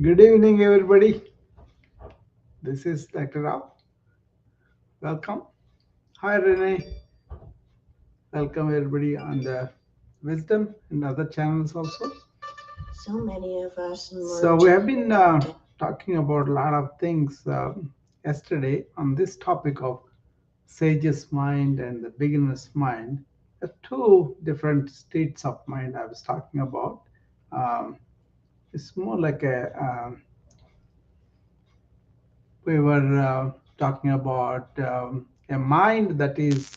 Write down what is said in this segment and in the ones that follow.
Good evening, everybody. This is Dr. Rao. Welcome. Hi, Renee. Welcome, everybody, on the Wisdom and other channels also. So many of us So, merge. we have been talking about a lot of things yesterday on this topic of sage's mind and the beginner's mind. Two different states of mind I was talking about. Um, it's more like we were talking about a mind that is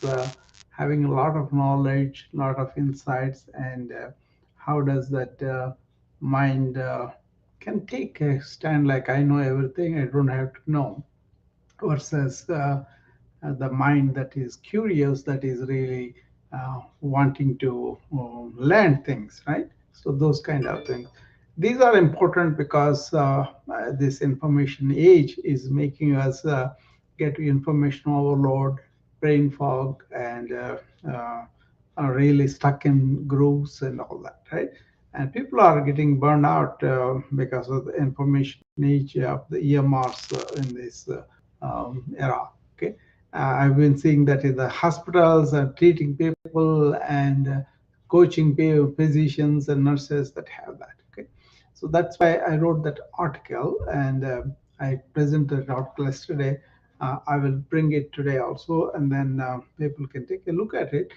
having a lot of knowledge, a lot of insights, and how does that mind can take a stand like I know everything, I don't have to know, versus the mind that is curious, that is really wanting to learn things, right? So those kind of things. These are important because this information age is making us get information overload, brain fog, and are really stuck in grooves and all that, right? And people are getting burned out because of the information age of the EMRs in this era. Okay, I've been seeing that in the hospitals and treating people and coaching physicians and nurses that have that. Okay, so that's why I wrote that article and I presented the article yesterday. I will bring it today also, and then people can take a look at it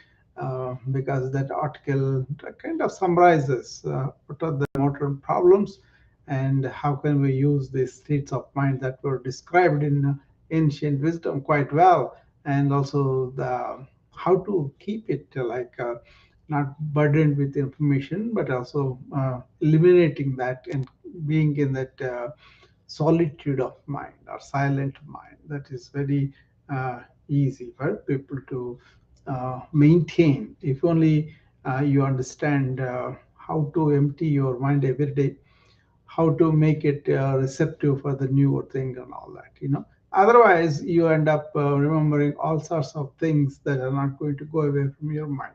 because that article kind of summarizes what are the modern problems and how can we use these states of mind that were described in ancient wisdom quite well, and also the how to keep it not burdened with information, but also eliminating that and being in that solitude of mind or silent mind. That is very easy for people to maintain if only you understand how to empty your mind every day, how to make it receptive for the newer thing and all that, otherwise you end up remembering all sorts of things that are not going to go away from your mind.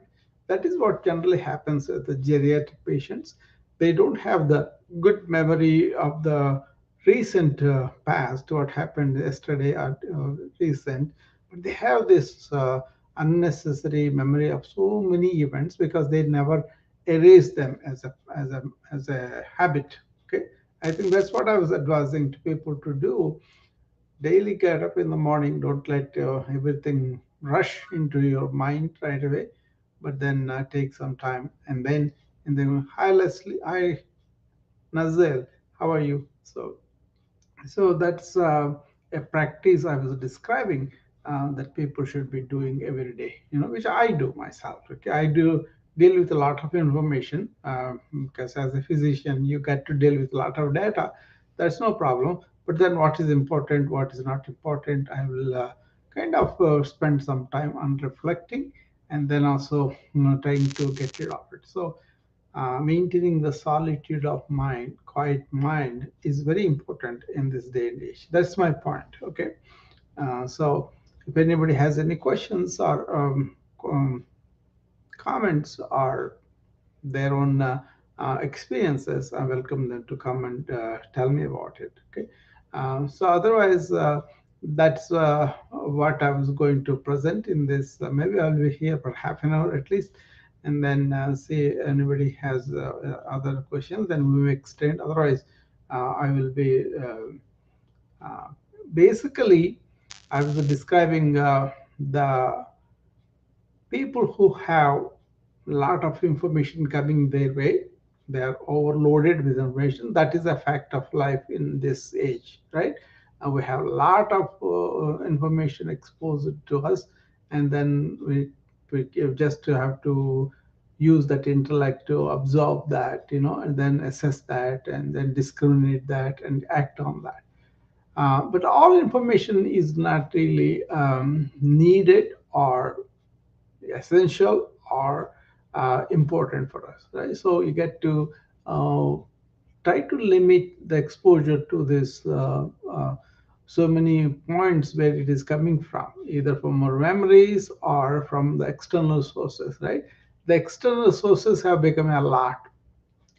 That is what generally happens with the geriatric patients. They don't have the good memory of the recent past, what happened yesterday or recent, but they have this unnecessary memory of so many events because they never erase them as a habit. Okay, I think that's what I was advising to people to do. Daily get up in the morning. Don't let everything rush into your mind right away, but then take some time and then hi Leslie, hi Nazil, how are you? So that's a practice I was describing that people should be doing every day, which I do myself. Okay, I do deal with a lot of information because as a physician, you get to deal with a lot of data. That's no problem. But then, what is important, what is not important, I will kind of spend some time on reflecting, and then also trying to get rid of it. So maintaining the solitude of mind, quiet mind, is very important in this day and age. That's my point. Okay. So if anybody has any questions or comments or their own experiences, I welcome them to come and tell me about it. Okay. So otherwise, that's what I was going to present in this. Maybe I'll be here for half an hour at least, and then see anybody has other questions. Then we will extend. Otherwise, I will be uh, basically. I was describing the people who have a lot of information coming their way. They are overloaded with information. That is a fact of life in this age, right? We have a lot of information exposed to us, and then we just have to use that intellect to absorb that, and then assess that, and then discriminate that, and act on that. But all information is not really needed or essential or important for us, right? So you get to uh, try to limit the exposure to this so many points where it is coming from, either from our memories or from the external sources, right? The external sources have become a lot.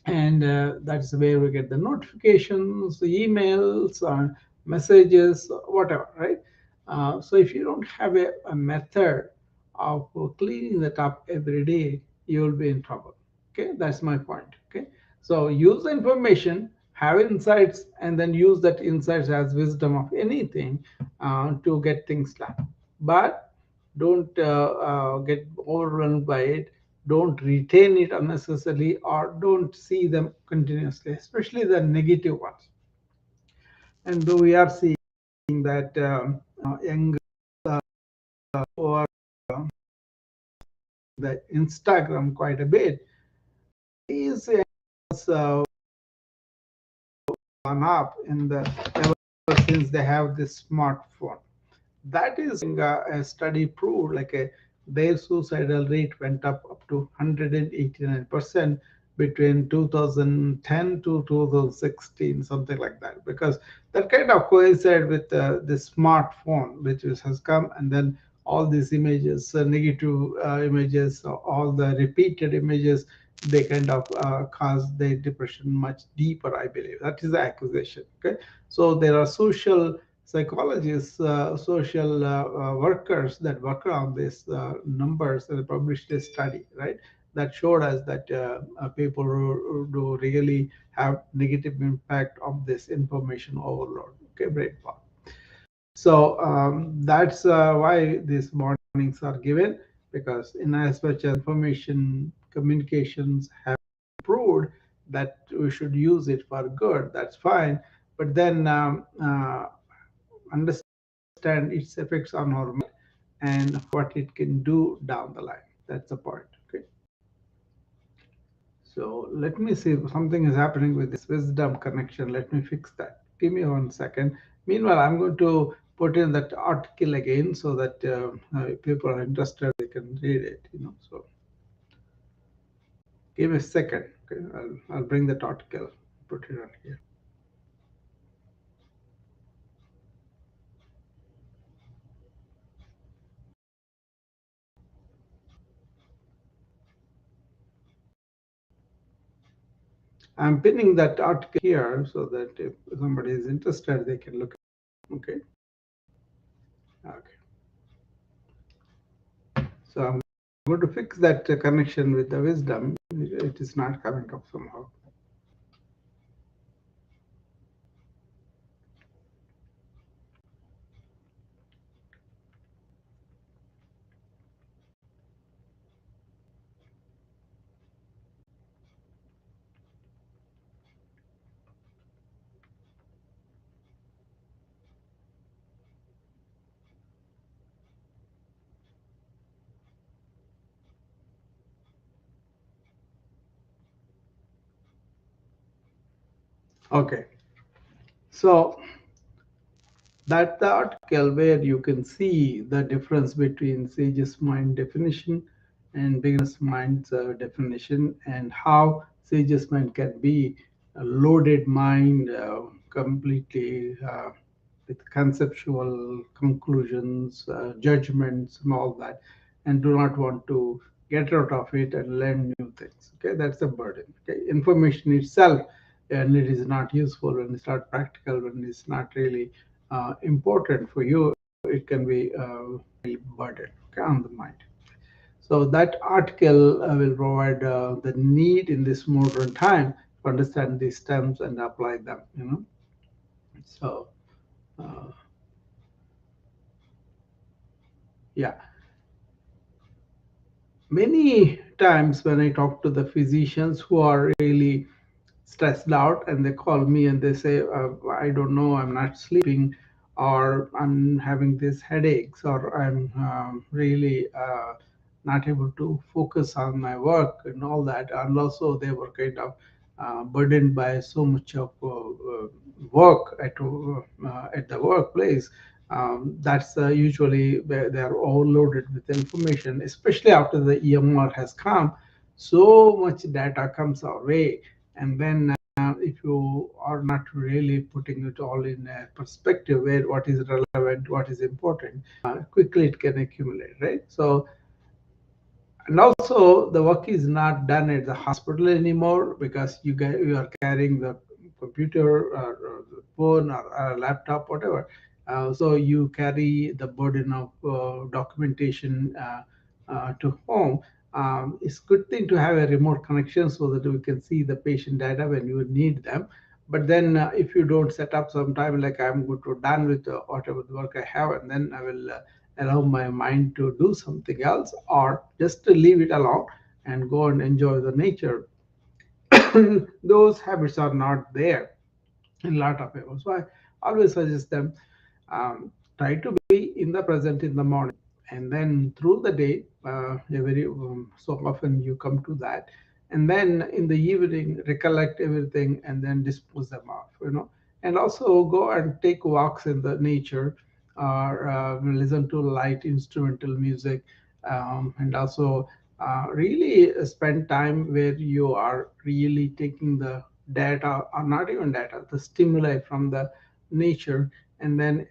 and that's where we get the notifications, the emails, messages, whatever, right? So if you don't have a method of cleaning that up every day, you will be in trouble. Okay, that's my point. Okay, so use the information, have insights, and then use that insights as wisdom of anything to get things done. But don't get overwhelmed by it. Don't retain it unnecessarily, or don't see them continuously, especially the negative ones. And though we are seeing that young who are the Instagram quite a bit, these uh, gone up in the ever since they have this smartphone. That is a study proved like their suicidal rate went up to 189% between 2010 to 2016, something like that, because that kind of coincided with the smartphone has come, and then all these images, negative images, all the repeated images, they kind of cause the depression much deeper, I believe. That is the accusation. Okay, so there are social psychologists, social workers that work on these numbers, and published a study, right, that showed us that people who do really have negative impact of this information overload. Okay, brain fog. So that's why these warnings are given, because in as much as information communications have improved, that we should use it for good. That's fine, but then understand its effects on our mind and what it can do down the line. That's the point. Okay. So let me see if something is happening with this wisdom connection. Let me fix that. Give me 1 second. Meanwhile, I'm going to put in that article again so that if people are interested, they can read it. So give me a second. Okay, I'll bring that article, put it on here. I'm pinning that article here so that if somebody is interested, they can look at it. Okay. Okay. So I'm going to fix that connection with the wisdom. It is not coming up somehow. Okay. So that the article where you can see the difference between sage's mind definition and beginner's mind's definition, and how sage's mind can be a loaded mind, completely with conceptual conclusions, judgments, and all that, and do not want to get out of it and learn new things. Okay, that's the burden. Okay, information itself, and it is not useful when it's not practical, when it's not really important for you, it can be a burden, okay, on the mind. So that article will provide the need in this modern time to understand these terms and apply them. So uh, yeah, many times when I talk to the physicians who are really stressed out, and they call me and they say, I don't know, I'm not sleeping, or I'm having these headaches, or I'm really not able to focus on my work and all that. And also they were kind of burdened by so much of work at the workplace. That's usually where they are overloaded with information, especially after the EMR has come. So much data comes our way, and then if you are not really putting it all in a perspective where what is relevant, what is important, quickly it can accumulate, right? So And also the work is not done at the hospital anymore because you are carrying the computer or the phone or a laptop, whatever. So you carry the burden of documentation to home. It's good thing to have a remote connection so that we can see the patient data when you need them. But then if you don't set up some time, like I'm going to done with whatever the work I have, and then I will allow my mind to do something else, or just to leave it alone and go and enjoy the nature. Those habits are not there in a lot of people. So I always suggest them, try to be in the present in the morning, and then through the day, every so often you come to that, and then in the evening recollect everything and then dispose them off. And also go and take walks in the nature, or listen to light instrumental music, and also really spend time where you are really taking the data, or not even data, the stimuli from the nature, and then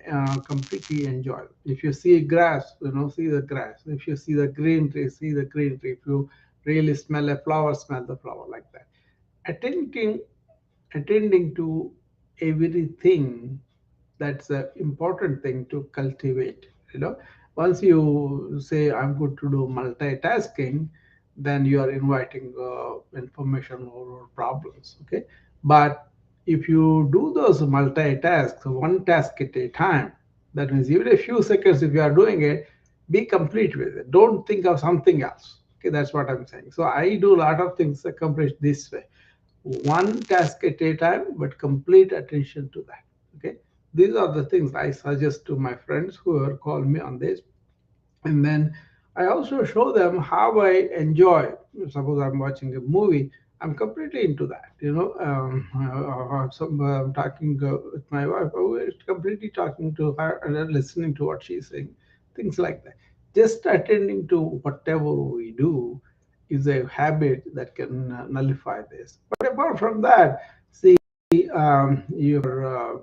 completely enjoy. If you see grass, see the grass. If you see the green tree, see the green tree. If you really smell a flower, smell the flower, like that. Attending attending to everything, that's an important thing to cultivate. Once you say I'm going to do multitasking, then you are inviting information or problems. Okay, but if you do those multitasks one task at a time, that means even a few seconds, if you are doing it, be complete with it. Don't think of something else. Okay, that's what I'm saying. So I do a lot of things accomplished this way, one task at a time, but complete attention to that. Okay, these are the things I suggest to my friends who are call me on this. And then I also show them how I enjoy. Suppose I'm watching a movie, I'm completely into that. I'm talking with my wife, we're completely talking to her and then listening to what she's saying, things like that. Just attending to whatever we do is a habit that can nullify this. But apart from that, see, you're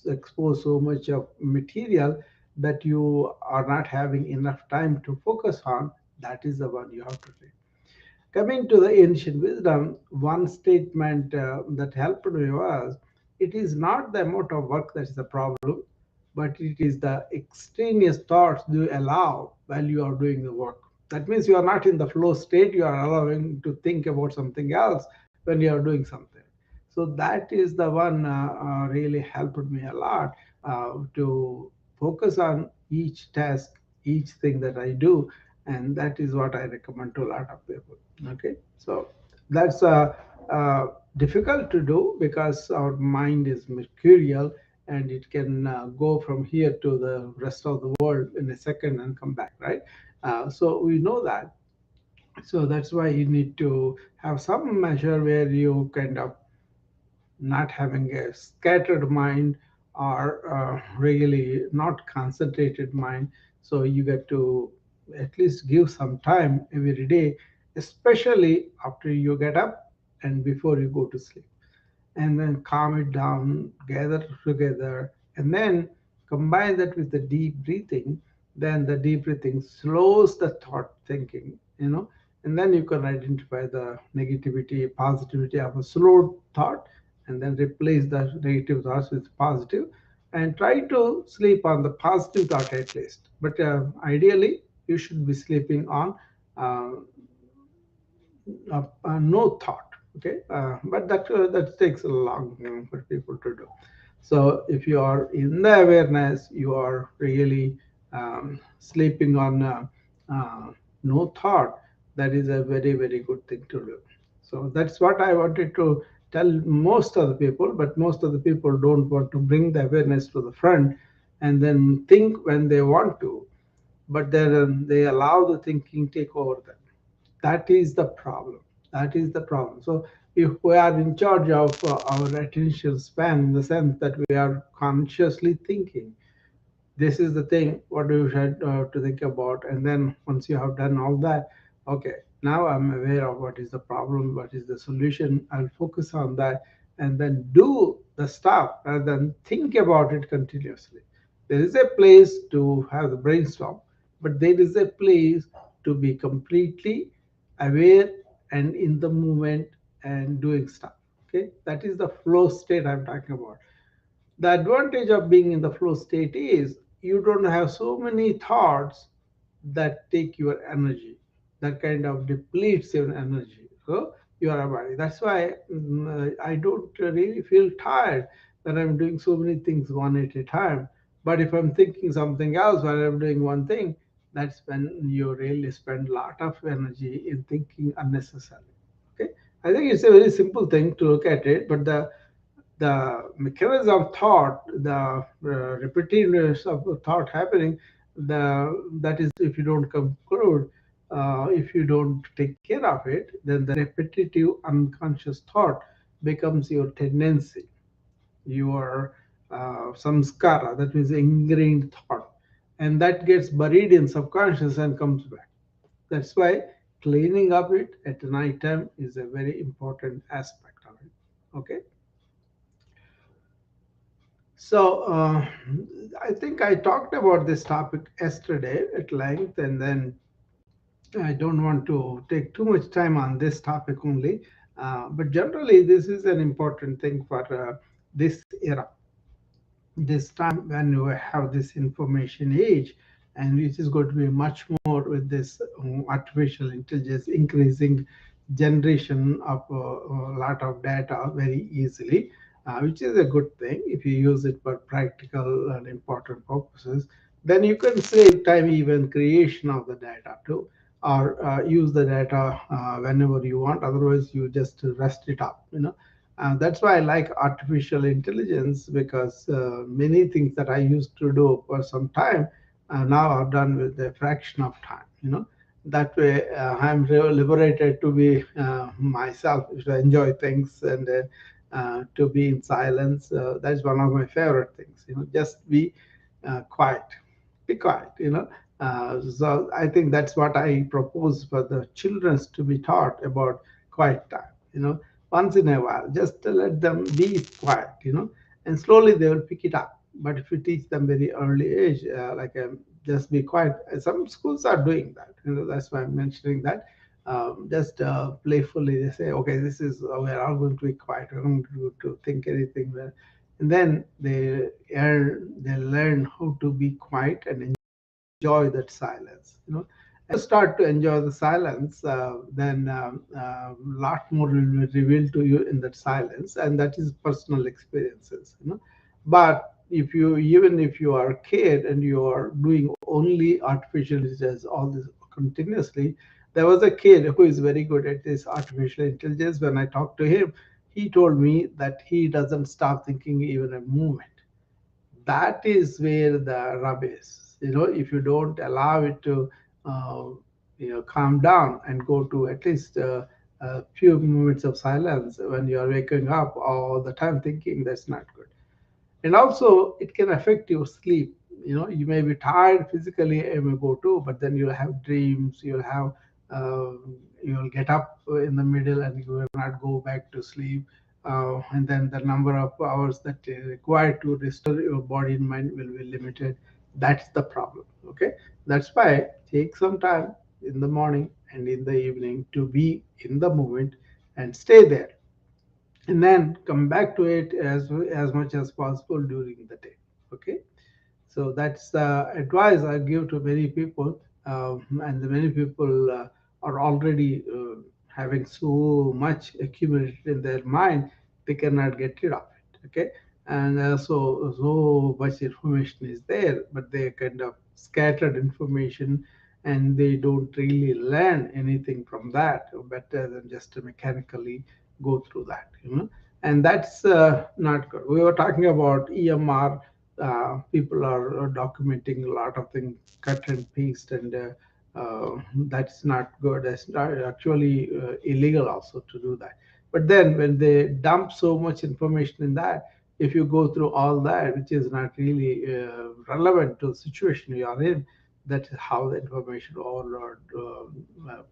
exposed so much of material that you are not having enough time to focus on. That is the one you have to do. Coming to the ancient wisdom, one statement that helped me was, it is not the amount of work that is the problem, but it is the extraneous thoughts you allow while you are doing the work. That means you are not in the flow state, you are allowing to think about something else when you are doing something. So that is the one really helped me a lot to focus on each task, each thing that I do, and that is what I recommend to a lot of people. Okay, so that's difficult to do because our mind is mercurial, and it can go from here to the rest of the world in a second and come back, right? So we know that. So that's why you need to have some measure where you kind of not having a scattered mind, or really not concentrated mind. So you get to at least give some time every day, especially after you get up and before you go to sleep, and then calm it down, gather together, and then combine that with the deep breathing. Then the deep breathing slows the thought thinking, and then you can identify the negativity, positivity of a slow thought, and then replace the negative thoughts with positive, and try to sleep on the positive thought at least. But ideally, you should be sleeping on uh, no thought. Okay, but that takes a long time for people to do. So if you are in the awareness, you are really sleeping on uh, no thought. That is a very, very good thing to do. So that's what I wanted to tell most of the people, but most of the people don't want to bring the awareness to the front and then think when they want to, but then they allow the thinking take over them. That is the problem. That is the problem. So if we are in charge of our attention span, in the sense that we are consciously thinking, this is the thing what you should to think about. And then once you have done all that, okay, now I'm aware of what is the problem, what is the solution, I'll focus on that, and then do the stuff rather than think about it continuously. There is a place to have the brainstorm, but there is a place to be completely aware and in the moment and doing stuff. Okay, that is the flow state I'm talking about. The advantage of being in the flow state is you don't have so many thoughts that take your energy, that kind of depletes your energy. So you are body. That's why I don't really feel tired when I'm doing so many things one at a time. But if I'm thinking something else while I'm doing one thing, that's when you really spend a lot of energy in thinking unnecessarily. Okay, I think it's a very simple thing to look at it, but the mechanism of thought, the repetitiveness of the thought happening, that is, if you don't conclude, if you don't take care of it, then the repetitive unconscious thought becomes your tendency, your samskara, that means ingrained thought, and that gets buried in subconscious and comes back. That's why cleaning up it at night time is a very important aspect of it. Okay. So, I think I talked about this topic yesterday at length, and then I don't want to take too much time on this topic only. But generally, this is an important thing for this era, this time when you have this information age, and which is going to be much more with this artificial intelligence increasing generation of a lot of data very easily, which is a good thing if you use it for practical and important purposes. Then you can save time even creation of the data too, or use the data whenever you want. Otherwise, you just rest it up. That's why I like artificial intelligence, because many things that I used to do for some time now are done with a fraction of time. That way I'm liberated to be myself, to enjoy things, and to be in silence. That's one of my favorite things. Just quiet, be quiet. So I think that's what I propose for the children to be taught about quiet time. Once in a while, just to let them be quiet, and slowly they will pick it up. But if you teach them very early age, like just be quiet, some schools are doing that. That's why I'm mentioning that. Just playfully, they say, okay, this is we're all going to be quiet. We're not going to think anything. And then they learn how to be quiet and enjoy that silence. As you start to enjoy the silence, then a lot more will be revealed to you in that silence, and that is personal experiences. But even if you are a kid and you are doing only artificial intelligence all this continuously, there was a kid who is very good at this artificial intelligence. When I talked to him, he told me that he doesn't stop thinking even a moment. That is where the rub is. If you don't allow it to uh, calm down and go to at least a few moments of silence when you are waking up all the time thinking, that's not good. And also it can affect your sleep. You may be tired physically, it may go too, but then you'll have dreams, uh, you'll get up in the middle and you will not go back to sleep. And then the number of hours that are required to restore your body and mind will be limited. That's the problem. Okay, that's why take some time in the morning and in the evening to be in the moment and stay there, and then come back to it as much as possible during the day. Okay, so that's the advice I give to many people, and the many people are already having so much accumulated in their mind, they cannot get rid of it. Okay, and so much information is there, but they kind of scattered information, and they don't really learn anything from that better than just to mechanically go through that. And that's not good. We were talking about EMR. People are documenting a lot of things, cut and paste, and that's not good. That's not actually illegal also to do that. But then when they dump so much information in that, if you go through all that, which is not really relevant to the situation you are in, that is how the information overload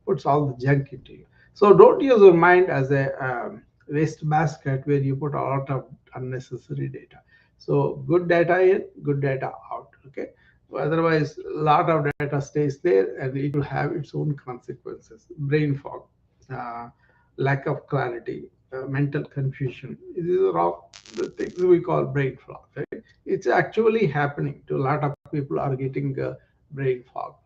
puts all the junk into you. So don't use your mind as a waste basket where you put a lot of unnecessary data. So good data in, good data out. Okay. Otherwise, a lot of data stays there and it will have its own consequences. Brain fog, uh, lack of clarity, mental confusion. These are all the things we call brain fog, right? It's actually happening to a lot of people are getting brain fog,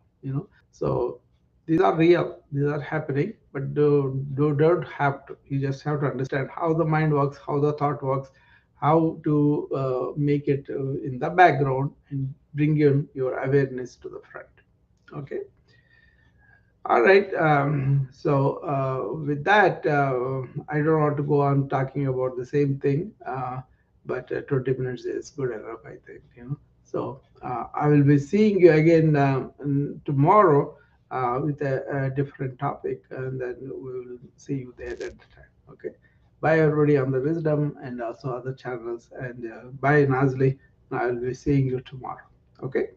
So these are real, these are happening, but don't have to. You just have to understand how the mind works, how the thought works, how to make it in the background and bring in your awareness to the front. Okay. All right. With that, I don't want to go on talking about the same thing, but 20 minutes is good enough, I think. I will be seeing you again tomorrow with a different topic, and then we will see you there at the time. Okay. Bye, everybody on the Wisdom and also other channels. And bye, Nazli. I will be seeing you tomorrow. Okay.